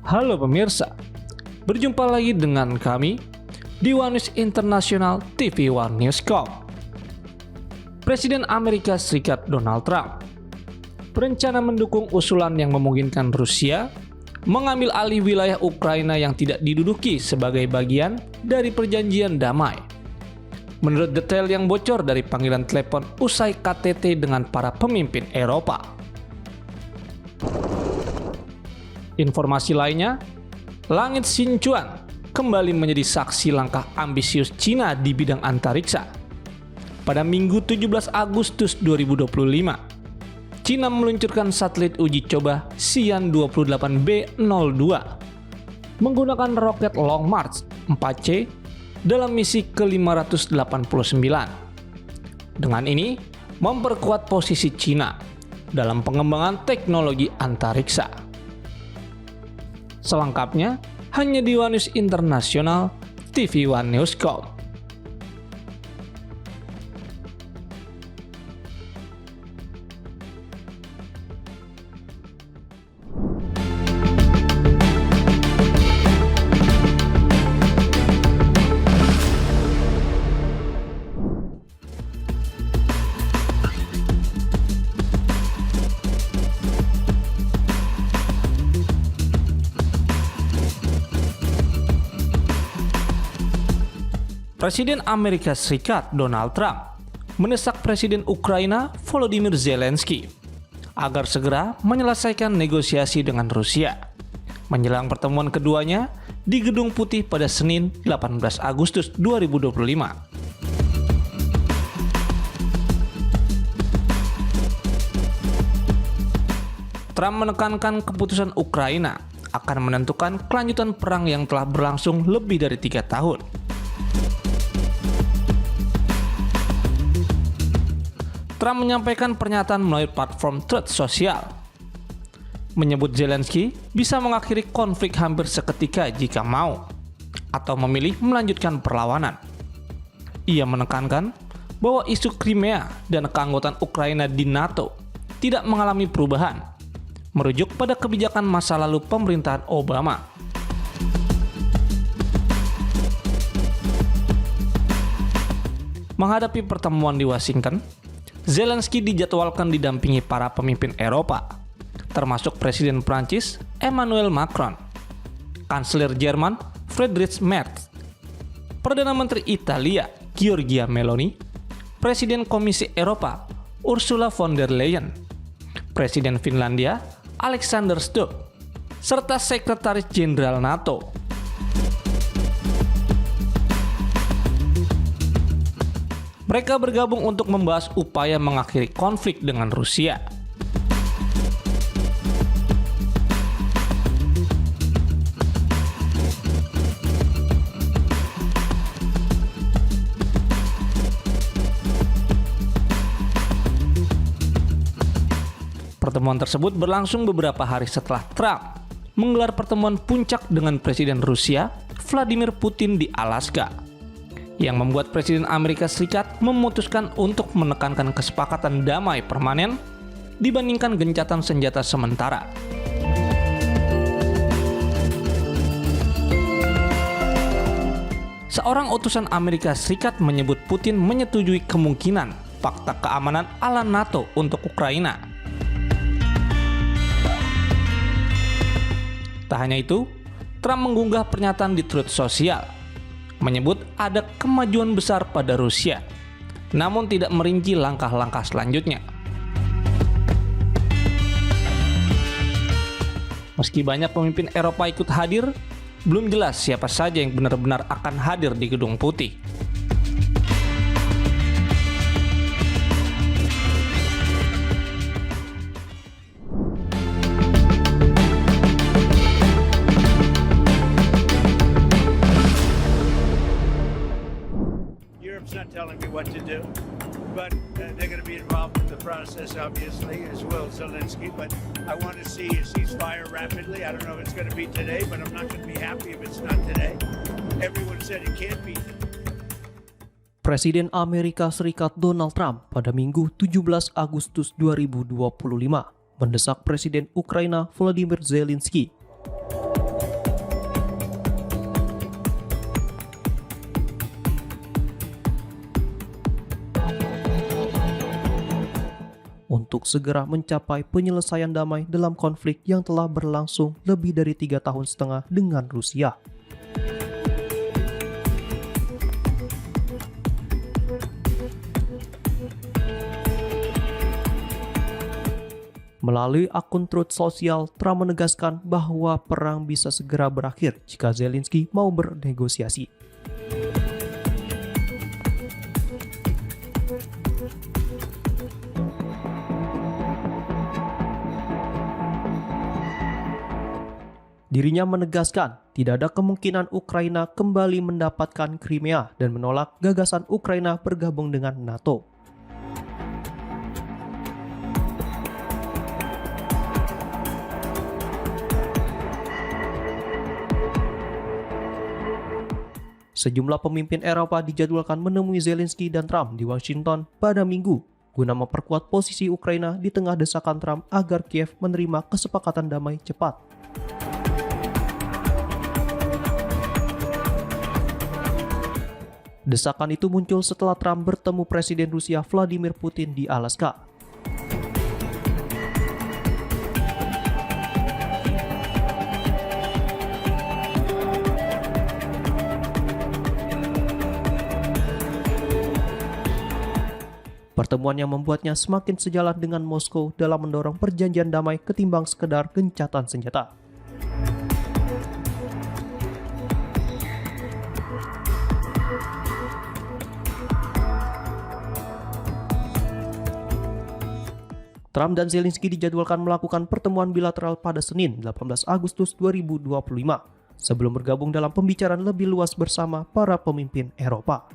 Halo pemirsa, berjumpa lagi dengan kami di One News International TV One News Com. Presiden Amerika Serikat Donald Trump berencana mendukung usulan yang memungkinkan Rusia mengambil alih wilayah Ukraina yang tidak diduduki sebagai bagian dari perjanjian damai. Menurut detail yang bocor dari panggilan telepon usai KTT dengan para pemimpin Eropa. Informasi lainnya, Langit Xinchuan kembali menjadi saksi langkah ambisius Cina di bidang antariksa. Pada Minggu 17 Agustus 2025, Cina meluncurkan satelit uji coba Xi'an-28B02 menggunakan roket Long March 4C dalam misi ke-589. Dengan ini, memperkuat posisi Cina dalam pengembangan teknologi antariksa. Selengkapnya hanya di One News International TV One News Com. Presiden Amerika Serikat Donald Trump mendesak Presiden Ukraina Volodymyr Zelensky agar segera menyelesaikan negosiasi dengan Rusia menjelang pertemuan keduanya di Gedung Putih pada Senin 18 Agustus 2025. Trump menekankan keputusan Ukraina akan menentukan kelanjutan perang yang telah berlangsung lebih dari 3 tahun. Trump menyampaikan pernyataan melalui platform Truth Social, menyebut Zelensky bisa mengakhiri konflik hampir seketika jika mau, atau memilih melanjutkan perlawanan. Ia menekankan bahwa isu Crimea dan keanggotaan Ukraina di NATO tidak mengalami perubahan, merujuk pada kebijakan masa lalu pemerintahan Obama. Menghadapi pertemuan di Washington, Zelensky dijadwalkan didampingi para pemimpin Eropa, termasuk Presiden Prancis Emmanuel Macron, Kanselir Jerman Friedrich Merz, Perdana Menteri Italia Giorgia Meloni, Presiden Komisi Eropa Ursula von der Leyen, Presiden Finlandia Alexander Stubb, serta Sekretaris Jenderal NATO. Mereka bergabung untuk membahas upaya mengakhiri konflik dengan Rusia. Pertemuan tersebut berlangsung beberapa hari setelah Trump menggelar pertemuan puncak dengan Presiden Rusia Vladimir Putin di Alaska, yang membuat Presiden Amerika Serikat memutuskan untuk menekankan kesepakatan damai permanen dibandingkan gencatan senjata sementara. Seorang utusan Amerika Serikat menyebut Putin menyetujui kemungkinan fakta keamanan ala NATO untuk Ukraina. Tak hanya itu, Trump mengunggah pernyataan di Truth Social, menyebut ada kemajuan besar pada Rusia, namun tidak merinci langkah-langkah selanjutnya. Meski banyak pemimpin Eropa ikut hadir, belum jelas siapa saja yang benar-benar akan hadir di Gedung Putih. Not telling me what to do, but they're going to be involved in the process, obviously, as well as Zelensky. But I want to see a ceasefire rapidly. I don't know if it's going to be today, but I'm not going to be happy if it's not today. Everyone said it can't be. Presiden Amerika Serikat Donald Trump pada Minggu 17 Agustus 2025 mendesak Presiden Ukraina Volodymyr Zelensky untuk segera mencapai penyelesaian damai dalam konflik yang telah berlangsung lebih dari 3,5 tahun dengan Rusia. Melalui akun Truth Social, Trump menegaskan bahwa perang bisa segera berakhir jika Zelensky mau bernegosiasi. Dirinya menegaskan tidak ada kemungkinan Ukraina kembali mendapatkan Crimea dan menolak gagasan Ukraina bergabung dengan NATO. Sejumlah pemimpin Eropa dijadwalkan menemui Zelensky dan Trump di Washington pada Minggu guna memperkuat posisi Ukraina di tengah desakan Trump agar Kiev menerima kesepakatan damai cepat. Desakan itu muncul setelah Trump bertemu Presiden Rusia Vladimir Putin di Alaska. Pertemuan yang membuatnya semakin sejalan dengan Moskow dalam mendorong perjanjian damai ketimbang sekedar gencatan senjata. Trump dan Zelensky dijadwalkan melakukan pertemuan bilateral pada Senin 18 Agustus 2025 sebelum bergabung dalam pembicaraan lebih luas bersama para pemimpin Eropa.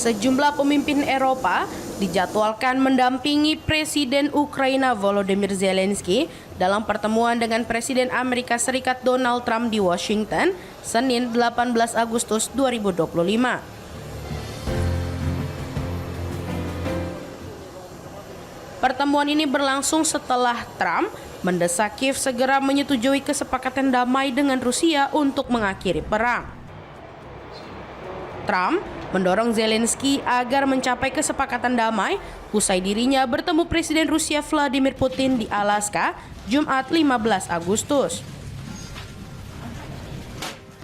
Sejumlah pemimpin Eropa dijadwalkan mendampingi Presiden Ukraina Volodymyr Zelensky dalam pertemuan dengan Presiden Amerika Serikat Donald Trump di Washington, Senin 18 Agustus 2025. Pertemuan ini berlangsung setelah Trump mendesak Kiev segera menyetujui kesepakatan damai dengan Rusia untuk mengakhiri perang. Trump mendorong Zelensky agar mencapai kesepakatan damai usai dirinya bertemu Presiden Rusia Vladimir Putin di Alaska, Jumat 15 Agustus.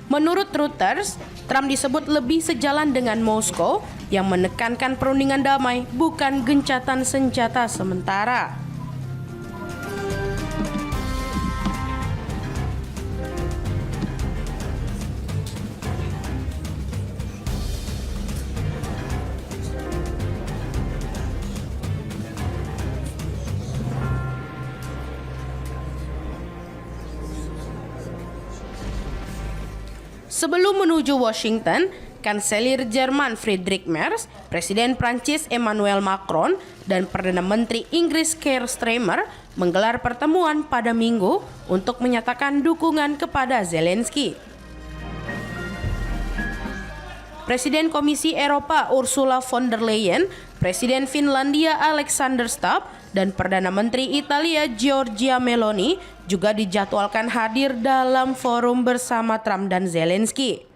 Menurut Reuters, Trump disebut lebih sejalan dengan Moskow yang menekankan perundingan damai bukan gencatan senjata sementara. Sebelum menuju Washington, Kanselir Jerman Friedrich Merz, Presiden Prancis Emmanuel Macron, dan Perdana Menteri Inggris Keir Starmer menggelar pertemuan pada Minggu untuk menyatakan dukungan kepada Zelensky. Presiden Komisi Eropa Ursula von der Leyen, Presiden Finlandia Alexander Stubb, dan Perdana Menteri Italia Giorgia Meloni juga dijadwalkan hadir dalam forum bersama Trump dan Zelensky.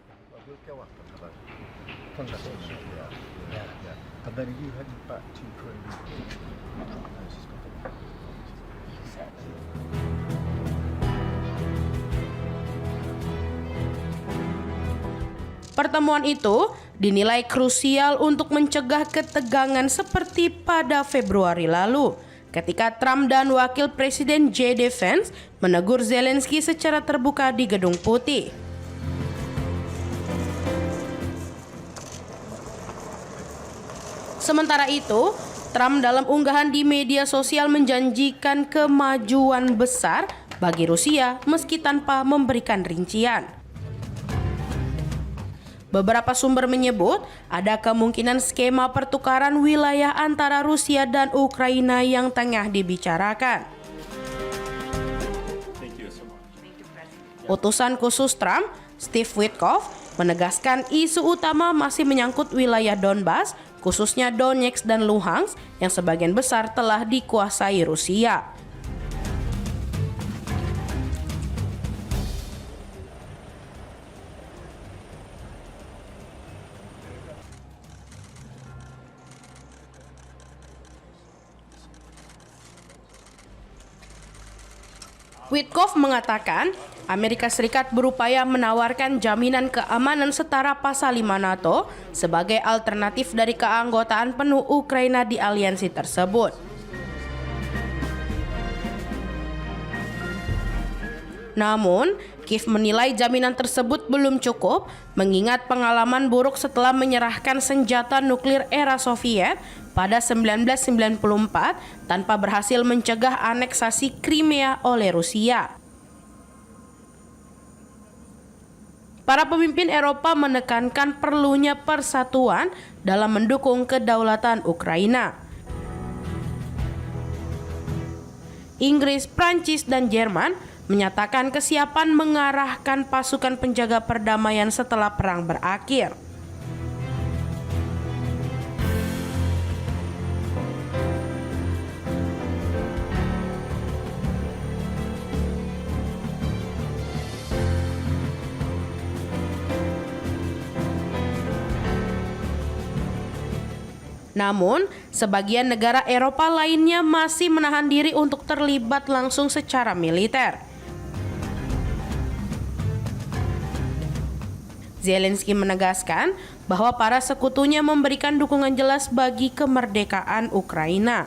Pertemuan itu dinilai krusial untuk mencegah ketegangan seperti pada Februari lalu, ketika Trump dan Wakil Presiden J.D. Vance menegur Zelensky secara terbuka di Gedung Putih. Sementara itu, Trump dalam unggahan di media sosial menjanjikan kemajuan besar bagi Rusia meski tanpa memberikan rincian. Beberapa sumber menyebut ada kemungkinan skema pertukaran wilayah antara Rusia dan Ukraina yang tengah dibicarakan. Utusan khusus Trump, Steve Witkoff, menegaskan isu utama masih menyangkut wilayah Donbas, khususnya Donetsk dan Luhansk yang sebagian besar telah dikuasai Rusia. Witkoff mengatakan, Amerika Serikat berupaya menawarkan jaminan keamanan setara pasal 5 NATO sebagai alternatif dari keanggotaan penuh Ukraina di aliansi tersebut. Namun, Kiev menilai jaminan tersebut belum cukup mengingat pengalaman buruk setelah menyerahkan senjata nuklir era Soviet pada 1994 tanpa berhasil mencegah aneksasi Crimea oleh Rusia. Para pemimpin Eropa menekankan perlunya persatuan dalam mendukung kedaulatan Ukraina. Inggris, Prancis, dan Jerman menyatakan kesiapan mengarahkan pasukan penjaga perdamaian setelah perang berakhir. Namun, sebagian negara Eropa lainnya masih menahan diri untuk terlibat langsung secara militer. Zelensky menegaskan bahwa para sekutunya memberikan dukungan jelas bagi kemerdekaan Ukraina.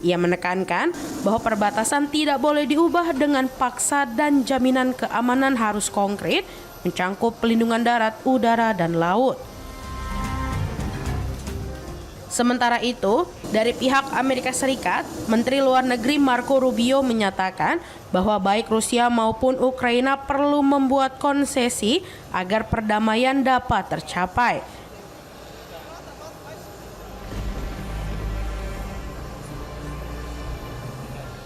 Ia menekankan bahwa perbatasan tidak boleh diubah dengan paksa dan jaminan keamanan harus konkret, mencangkup pelindungan darat, udara, dan laut. Sementara itu, dari pihak Amerika Serikat, Menteri Luar Negeri Marco Rubio menyatakan bahwa baik Rusia maupun Ukraina perlu membuat konsesi agar perdamaian dapat tercapai.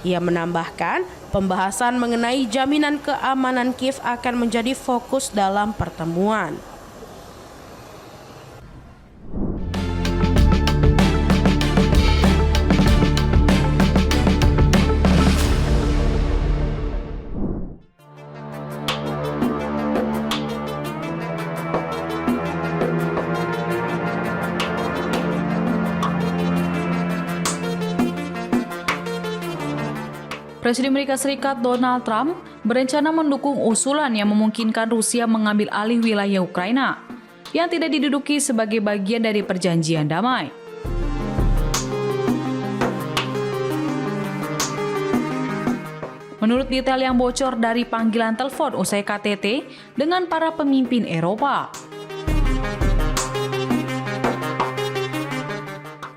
Ia menambahkan, pembahasan mengenai jaminan keamanan Kiev akan menjadi fokus dalam pertemuan. Presiden Amerika Serikat Donald Trump berencana mendukung usulan yang memungkinkan Rusia mengambil alih wilayah Ukraina yang tidak diduduki sebagai bagian dari perjanjian damai. Menurut detail yang bocor dari panggilan telepon usai KTT dengan para pemimpin Eropa,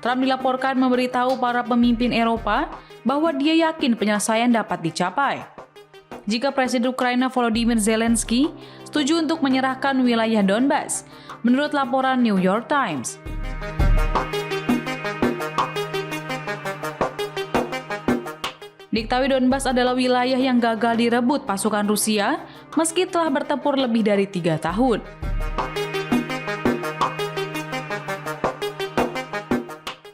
Trump dilaporkan memberitahu para pemimpin Eropa bahwa dia yakin penyelesaian dapat dicapai jika Presiden Ukraina Volodymyr Zelensky setuju untuk menyerahkan wilayah Donbas, menurut laporan New York Times. Diketahui Donbas adalah wilayah yang gagal direbut pasukan Rusia meski telah bertempur lebih dari 3 tahun.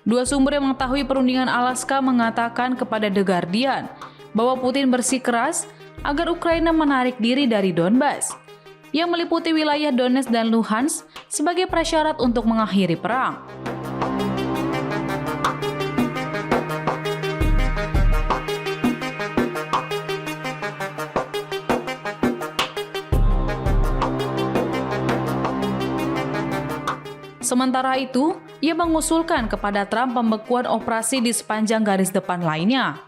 Dua sumber yang mengetahui perundingan Alaska mengatakan kepada The Guardian bahwa Putin bersikeras agar Ukraina menarik diri dari Donbas, yang meliputi wilayah Donetsk dan Luhansk sebagai prasyarat untuk mengakhiri perang. Sementara itu, ia mengusulkan kepada Trump pembekuan operasi di sepanjang garis depan lainnya.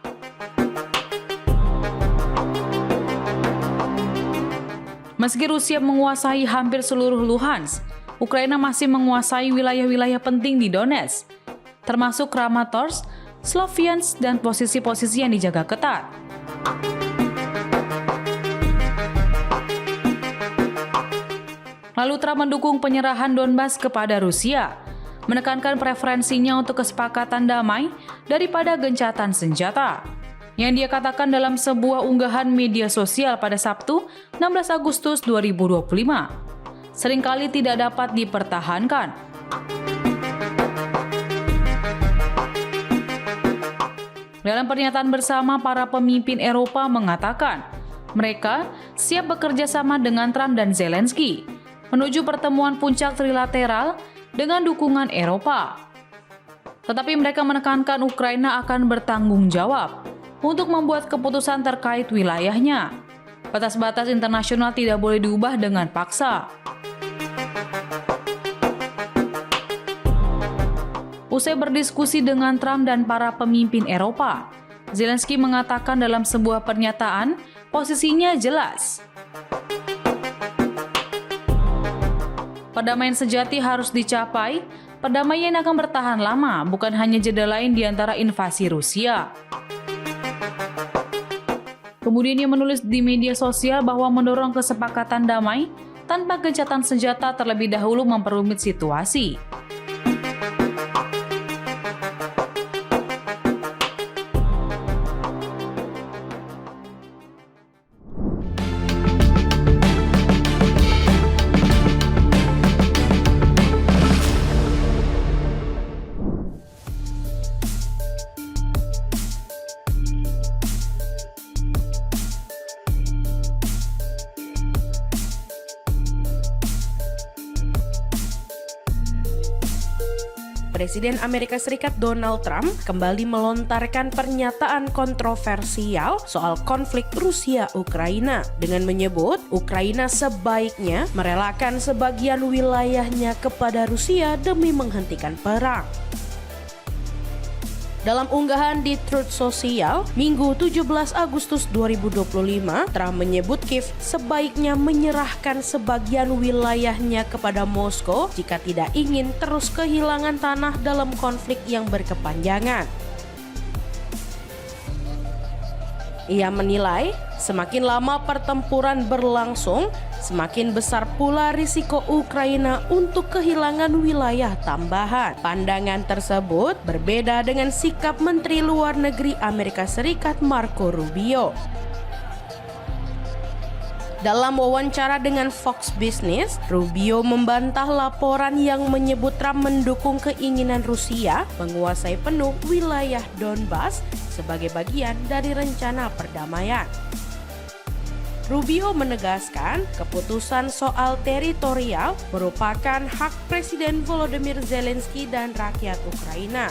Meski Rusia menguasai hampir seluruh Luhansk, Ukraina masih menguasai wilayah-wilayah penting di Donetsk, termasuk Kramatorsk, Sloviansk, dan posisi-posisi yang dijaga ketat. Lalu Trump mendukung penyerahan Donbas kepada Rusia, menekankan preferensinya untuk kesepakatan damai daripada gencatan senjata. Yang dia katakan dalam sebuah unggahan media sosial pada Sabtu, 16 Agustus 2025, seringkali tidak dapat dipertahankan. Dalam pernyataan bersama, para pemimpin Eropa mengatakan mereka siap bekerja sama dengan Trump dan Zelensky menuju pertemuan puncak trilateral dengan dukungan Eropa. Tetapi mereka menekankan Ukraina akan bertanggung jawab untuk membuat keputusan terkait wilayahnya. Batas-batas internasional tidak boleh diubah dengan paksa. Usai berdiskusi dengan Trump dan para pemimpin Eropa, Zelensky mengatakan dalam sebuah pernyataan, posisinya jelas. Perdamaian sejati harus dicapai. Perdamaian akan bertahan lama, bukan hanya jeda lain di antara invasi Rusia. Kemudian ia menulis di media sosial bahwa mendorong kesepakatan damai tanpa gencatan senjata terlebih dahulu memperumit situasi. Presiden Amerika Serikat Donald Trump kembali melontarkan pernyataan kontroversial soal konflik Rusia-Ukraina dengan menyebut Ukraina sebaiknya merelakan sebagian wilayahnya kepada Rusia demi menghentikan perang. Dalam unggahan di Truth Social, Minggu 17 Agustus 2025, Trump menyebut Kiev sebaiknya menyerahkan sebagian wilayahnya kepada Moskow jika tidak ingin terus kehilangan tanah dalam konflik yang berkepanjangan. Ia menilai, semakin lama pertempuran berlangsung, semakin besar pula risiko Ukraina untuk kehilangan wilayah tambahan. Pandangan tersebut berbeda dengan sikap Menteri Luar Negeri Amerika Serikat Marco Rubio. Dalam wawancara dengan Fox Business, Rubio membantah laporan yang menyebut Trump mendukung keinginan Rusia menguasai penuh wilayah Donbas sebagai bagian dari rencana perdamaian. Rubio menegaskan keputusan soal teritorial merupakan hak Presiden Volodymyr Zelensky dan rakyat Ukraina.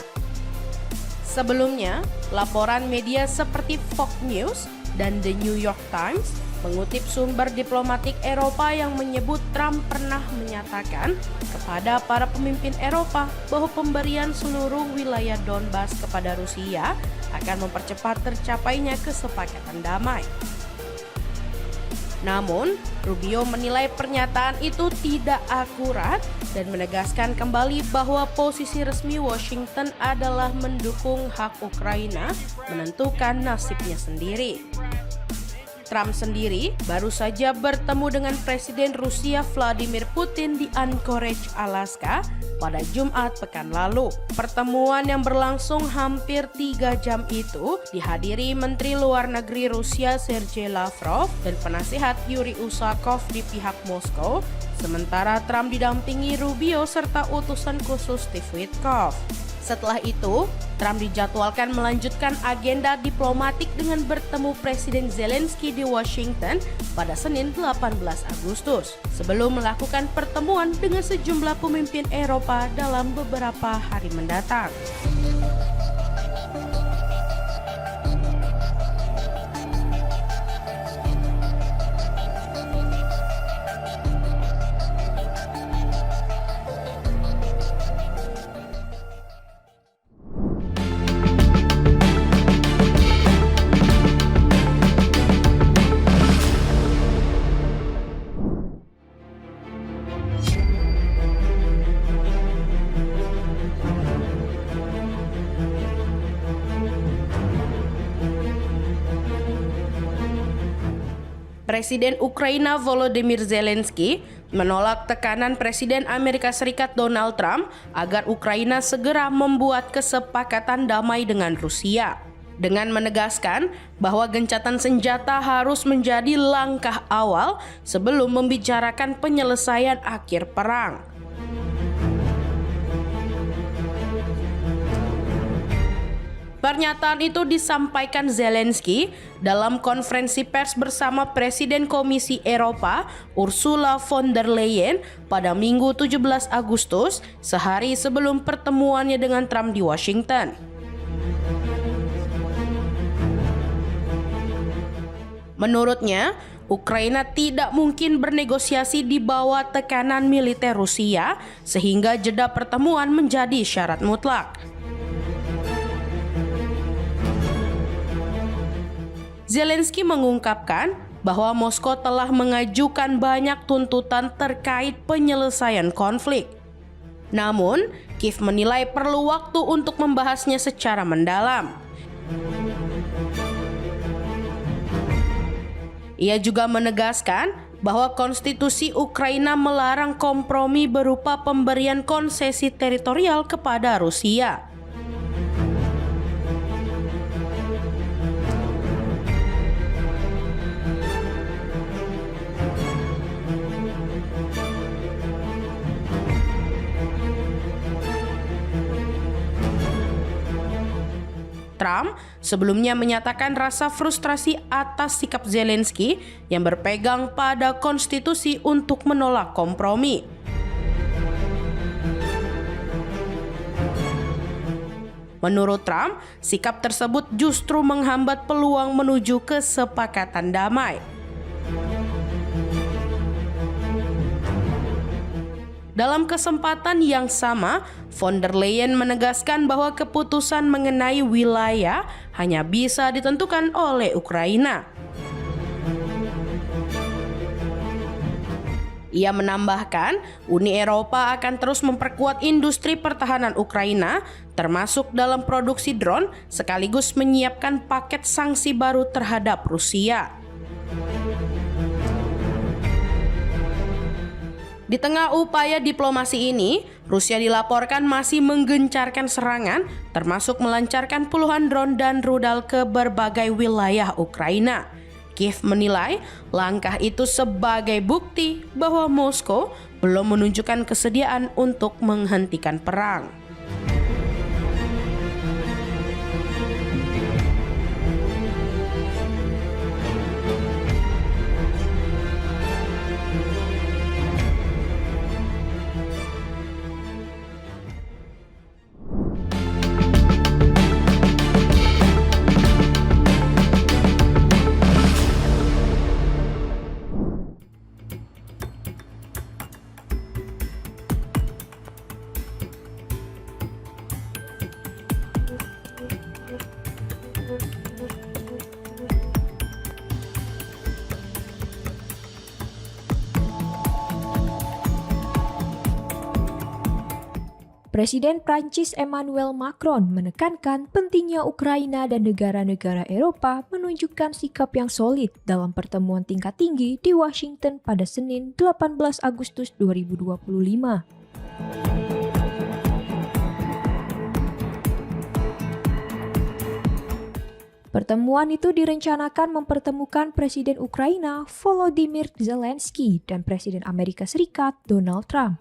Sebelumnya, laporan media seperti Fox News dan The New York Times mengutip sumber diplomatik Eropa yang menyebut Trump pernah menyatakan kepada para pemimpin Eropa bahwa pemberian seluruh wilayah Donbas kepada Rusia akan mempercepat tercapainya kesepakatan damai. Namun, Rubio menilai pernyataan itu tidak akurat dan menegaskan kembali bahwa posisi resmi Washington adalah mendukung hak Ukraina menentukan nasibnya sendiri. Trump sendiri baru saja bertemu dengan Presiden Rusia Vladimir Putin di Anchorage, Alaska pada Jumat pekan lalu. Pertemuan yang berlangsung hampir 3 jam itu dihadiri Menteri Luar Negeri Rusia Sergei Lavrov dan penasihat Yuri Usakov di pihak Moskow, sementara Trump didampingi Rubio serta utusan khusus Steve Witkoff. Setelah itu, Trump dijadwalkan melanjutkan agenda diplomatik dengan bertemu Presiden Zelensky di Washington pada Senin 18 Agustus, sebelum melakukan pertemuan dengan sejumlah pemimpin Eropa dalam beberapa hari mendatang. Presiden Ukraina Volodymyr Zelensky menolak tekanan Presiden Amerika Serikat Donald Trump agar Ukraina segera membuat kesepakatan damai dengan Rusia, dengan menegaskan bahwa gencatan senjata harus menjadi langkah awal sebelum membicarakan penyelesaian akhir perang. Pernyataan itu disampaikan Zelensky dalam konferensi pers bersama Presiden Komisi Eropa Ursula von der Leyen pada Minggu 17 Agustus, sehari sebelum pertemuannya dengan Trump di Washington. Menurutnya, Ukraina tidak mungkin bernegosiasi di bawah tekanan militer Rusia, sehingga jeda pertemuan menjadi syarat mutlak. Zelensky mengungkapkan bahwa Moskow telah mengajukan banyak tuntutan terkait penyelesaian konflik. Namun, Kiev menilai perlu waktu untuk membahasnya secara mendalam. Ia juga menegaskan bahwa konstitusi Ukraina melarang kompromi berupa pemberian konsesi teritorial kepada Rusia. Trump sebelumnya menyatakan rasa frustrasi atas sikap Zelensky yang berpegang pada konstitusi untuk menolak kompromi. Menurut Trump, sikap tersebut justru menghambat peluang menuju kesepakatan damai. Dalam kesempatan yang sama, von der Leyen menegaskan bahwa keputusan mengenai wilayah hanya bisa ditentukan oleh Ukraina. Ia menambahkan, Uni Eropa akan terus memperkuat industri pertahanan Ukraina, termasuk dalam produksi drone, sekaligus menyiapkan paket sanksi baru terhadap Rusia. Di tengah upaya diplomasi ini, Rusia dilaporkan masih menggencarkan serangan, termasuk melancarkan puluhan drone dan rudal ke berbagai wilayah Ukraina. Kiev menilai langkah itu sebagai bukti bahwa Moskow belum menunjukkan kesediaan untuk menghentikan perang. Presiden Prancis Emmanuel Macron menekankan pentingnya Ukraina dan negara-negara Eropa menunjukkan sikap yang solid dalam pertemuan tingkat tinggi di Washington pada Senin 18 Agustus 2025. Pertemuan itu direncanakan mempertemukan Presiden Ukraina Volodymyr Zelensky dan Presiden Amerika Serikat Donald Trump.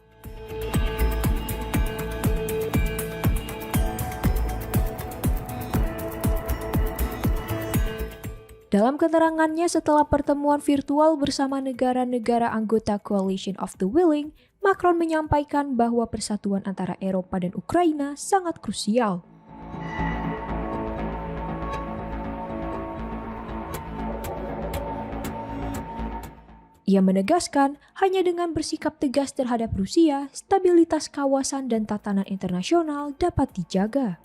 Dalam keterangannya setelah pertemuan virtual bersama negara-negara anggota Coalition of the Willing, Macron menyampaikan bahwa persatuan antara Eropa dan Ukraina sangat krusial. Ia menegaskan hanya dengan bersikap tegas terhadap Rusia, stabilitas kawasan dan tatanan internasional dapat dijaga.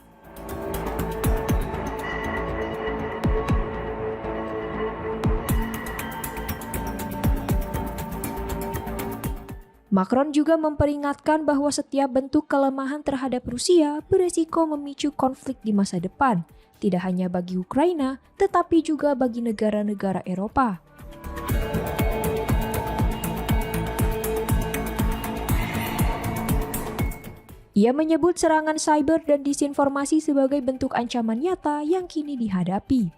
Macron juga memperingatkan bahwa setiap bentuk kelemahan terhadap Rusia beresiko memicu konflik di masa depan, tidak hanya bagi Ukraina, tetapi juga bagi negara-negara Eropa. Ia menyebut serangan cyber dan disinformasi sebagai bentuk ancaman nyata yang kini dihadapi.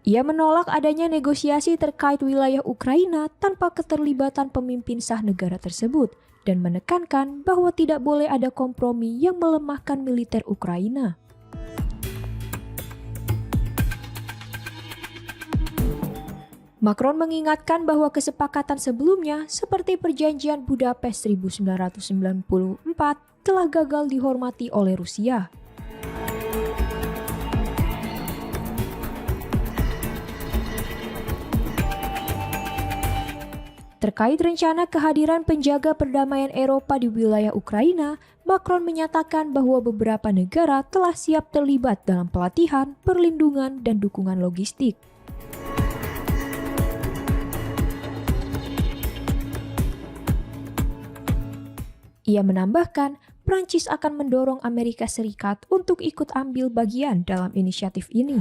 Ia menolak adanya negosiasi terkait wilayah Ukraina tanpa keterlibatan pemimpin sah negara tersebut dan menekankan bahwa tidak boleh ada kompromi yang melemahkan militer Ukraina. Macron mengingatkan bahwa kesepakatan sebelumnya seperti Perjanjian Budapest 1994 telah gagal dihormati oleh Rusia. Terkait rencana kehadiran penjaga perdamaian Eropa di wilayah Ukraina, Macron menyatakan bahwa beberapa negara telah siap terlibat dalam pelatihan, perlindungan, dan dukungan logistik. Ia menambahkan, Prancis akan mendorong Amerika Serikat untuk ikut ambil bagian dalam inisiatif ini.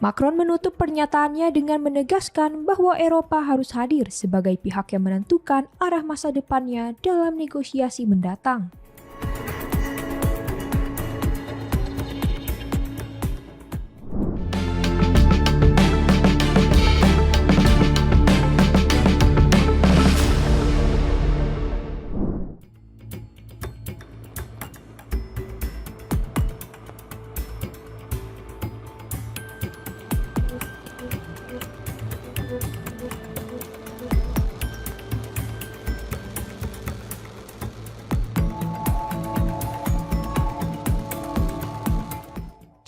Macron menutup pernyataannya dengan menegaskan bahwa Eropa harus hadir sebagai pihak yang menentukan arah masa depannya dalam negosiasi mendatang.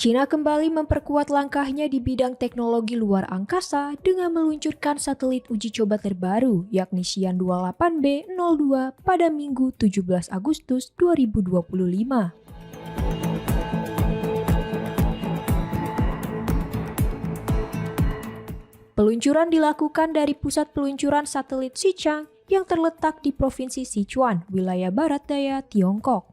China kembali memperkuat langkahnya di bidang teknologi luar angkasa dengan meluncurkan satelit uji coba terbaru, yakni Xi'an 28B02 pada Minggu 17 Agustus 2025. Peluncuran dilakukan dari pusat peluncuran satelit Xichang yang terletak di Provinsi Sichuan, wilayah barat daya Tiongkok.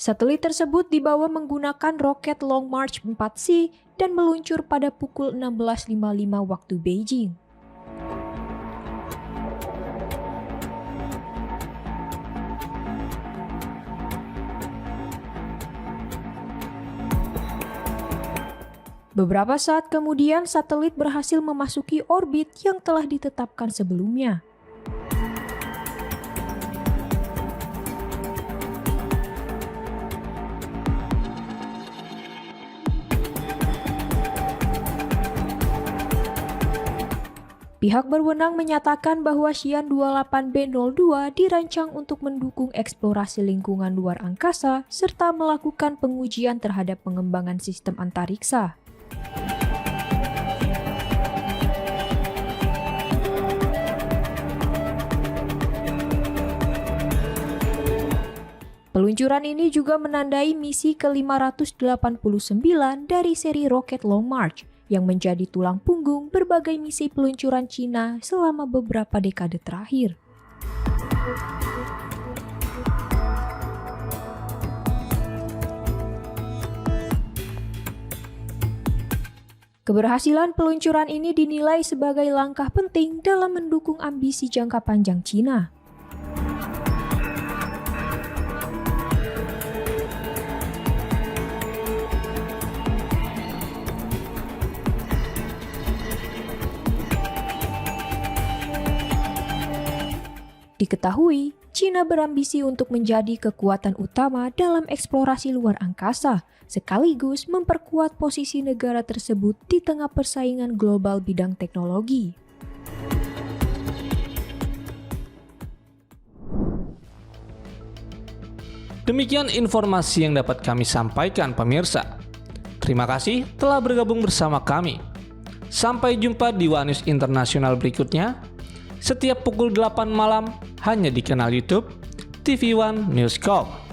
Satelit tersebut dibawa menggunakan roket Long March 4C dan meluncur pada pukul 16.55 waktu Beijing. Beberapa saat kemudian, satelit berhasil memasuki orbit yang telah ditetapkan sebelumnya. Pihak berwenang menyatakan bahwa Xi'an 28B02 dirancang untuk mendukung eksplorasi lingkungan luar angkasa serta melakukan pengujian terhadap pengembangan sistem antariksa. Peluncuran ini juga menandai misi ke-589 dari seri roket Long March, yang menjadi tulang punggung berbagai misi peluncuran Cina selama beberapa dekade terakhir. Keberhasilan peluncuran ini dinilai sebagai langkah penting dalam mendukung ambisi jangka panjang Cina. Diketahui, China berambisi untuk menjadi kekuatan utama dalam eksplorasi luar angkasa, sekaligus memperkuat posisi negara tersebut di tengah persaingan global bidang teknologi. Demikian informasi yang dapat kami sampaikan pemirsa. Terima kasih telah bergabung bersama kami. Sampai jumpa di One News Internasional berikutnya, setiap pukul 8 malam hanya di kanal YouTube TV One News Corp.